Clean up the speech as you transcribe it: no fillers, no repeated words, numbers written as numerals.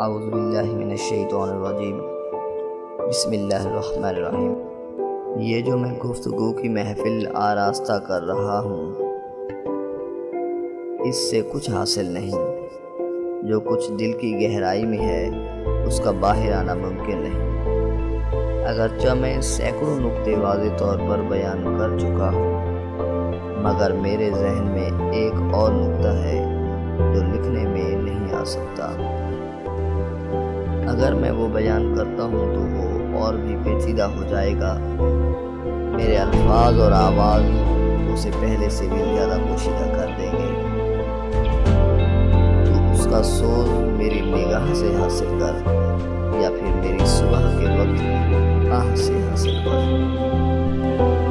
اعوذ باللہ من الشیطان الرجیم، بسم اللہ الرحمن الرحیم۔ یہ جو میں گفتگو کی محفل آراستہ کر رہا ہوں، اس سے کچھ حاصل نہیں۔ جو کچھ دل کی گہرائی میں ہے اس کا باہر آنا ممکن نہیں۔ اگرچہ میں سینکڑوں نکتے واضح طور پر بیان کر چکا ہوں، مگر میرے ذہن میں ایک اور نکتہ ہے جو لکھنے میں نہیں آ سکتا۔ اگر میں وہ بیان کرتا ہوں تو وہ اور بھی پیچیدہ ہو جائے گا، میرے الفاظ اور آواز اسے پہلے سے بھی زیادہ پوشیدہ کر دیں گے۔ تو اس کا سوز میری نگاہ سے حاصل کر یا پھر میری صبح کے وقت آہ سے حاصل کر۔